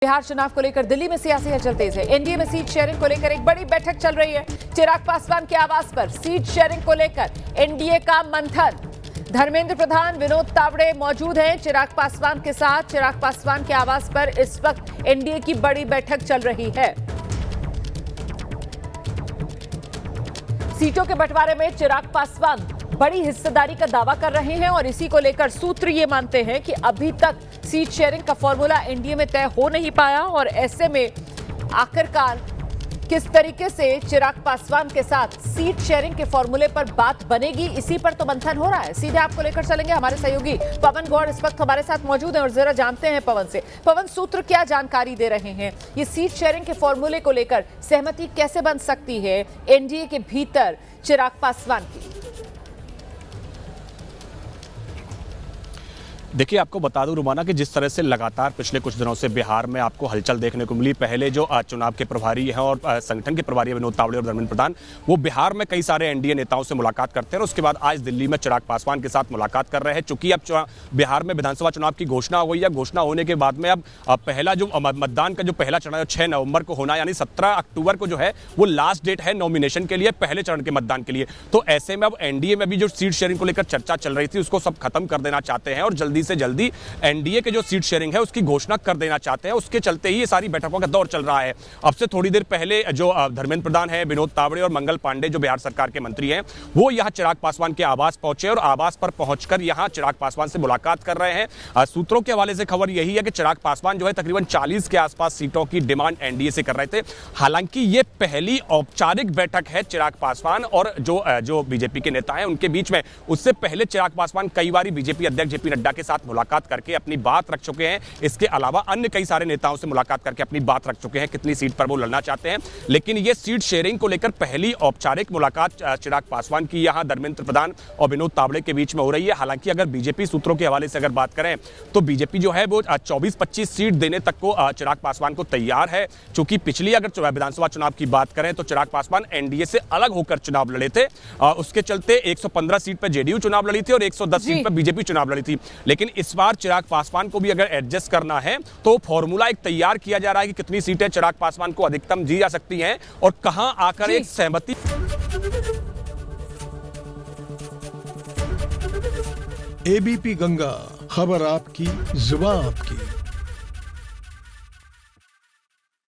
बिहार चुनाव को लेकर दिल्ली में सियासी हलचल तेज है। एनडीए में सीट शेयरिंग को लेकर एक बड़ी बैठक चल रही है। चिराग पासवान के आवास पर सीट शेयरिंग को लेकर एनडीए का मंथन। धर्मेंद्र प्रधान, विनोद तावड़े मौजूद हैं चिराग पासवान के साथ। चिराग पासवान के आवास पर इस वक्त एनडीए की बड़ी बैठक चल रही है। सीटों के बंटवारे में चिराग पासवान बड़ी हिस्सेदारी का दावा कर रहे हैं और इसी को लेकर सूत्र ये मानते हैं कि अभी तक सीट शेयरिंग का फॉर्मूला एनडीए में तय हो नहीं पाया और ऐसे में आखिरकार किस तरीके से चिराग पासवान के साथ सीट शेयरिंग के फॉर्मूले पर बात बनेगी, इसी पर तो मंथन हो रहा है। सीधे आपको लेकर चलेंगे, हमारे सहयोगी पवन गौड़ इस वक्त हमारे साथ मौजूद हैं और जरा जानते हैं पवन से। पवन, सूत्र क्या जानकारी दे रहे हैं? ये सीट शेयरिंग के फॉर्मूले को लेकर सहमति कैसे बन सकती है एनडीए के भीतर चिराग पासवान की? देखिए, आपको बता दूं रुमाना कि जिस तरह से लगातार पिछले कुछ दिनों से बिहार में आपको हलचल देखने को मिली। पहले जो चुनाव के प्रभारी हैं और संगठन के प्रभारी विनोद तावड़े और धर्मेंद्र प्रधान, वो बिहार में कई सारे एनडीए नेताओं से मुलाकात करते हैं और उसके बाद आज दिल्ली में चिराग पासवान के साथ मुलाकात कर रहे हैं। चूंकि अब बिहार में विधानसभा चुनाव की घोषणा हो गई है। घोषणा होने के बाद में अब पहला जो मतदान का जो पहला चरण है 6 नवंबर को होना, यानी 17 अक्टूबर को जो है वो लास्ट डेट है नॉमिनेशन के लिए, पहले चरण के मतदान के लिए। तो ऐसे में अब एनडीए में भी जो सीट शेयरिंग को लेकर चर्चा चल रही थी उसको सब खत्म कर देना चाहते हैं और जल्दी से जल्दी एनडीए के जो सीट शेयरिंग है उसकी घोषणा कर देना चाहते हैं। उसके चलते ही ये सारी बैठकों का दौर चल रहा है। अब से थोड़ी देर पहले जो धर्मेंद्र प्रधान है, विनोद तावड़े और मंगल पांडे जो बिहार सरकार के मंत्री हैं, वो यहां चिराग पासवान के आवास पहुंचे और आवास पर पहुंचकर यहां चिराग पासवान से मुलाकात कर रहे हैं। सूत्रों के हवाले से खबर यही है कि चिराग पासवान जो है तकरीबन 40 के आसपास सीटों की डिमांड एनडीए से कर रहे थे। हालांकि ये पहली औपचारिक बैठक है चिराग पासवान और जो बीजेपी के नेता हैं उनके बीच में। उससे पहले चिराग पासवान कई बार बीजेपी अध्यक्ष जेपी नड्डा के साथ मुलाकात करके अपनी बात रख चुके हैं। इसके अलावा अन्य कई सारे नेताओं से मुलाकात करके अपनी बात रख चुके हैं कितनी सीट पर वो लड़ना चाहते हैं। लेकिन ये सीट शेयरिंग को लेकर पहली औपचारिक मुलाकात चिराग पासवान की यहां धर्मेंद्र प्रधान और विनोद तावड़े के बीच में हो रही है। हालांकि अगर बीजेपी सूत्रों के हवाले से अगर बात करें तो बीजेपी जो है वो 24-25 सीट देने तक को चिराग पासवान को तैयार है। चूंकि पिछली अगर विधानसभा चुनाव की बात करें तो चिराग पासवान एनडीए से अलग होकर चुनाव लड़े थे। उसके चलते 115 सीट पर जेडीयू चुनाव लड़ी थी और 110 सीट पर बीजेपी चुनाव लड़ी थी। लेकिन इस बार चिराग पासवान को भी अगर एडजस्ट करना है तो फॉर्मूला एक तैयार किया जा रहा है कि कितनी सीटें चिराग पासवान को अधिकतम दी जा सकती हैं और कहां आकर एक सहमति। एबीपी गंगा, खबर आपकी, जुबान आपकी।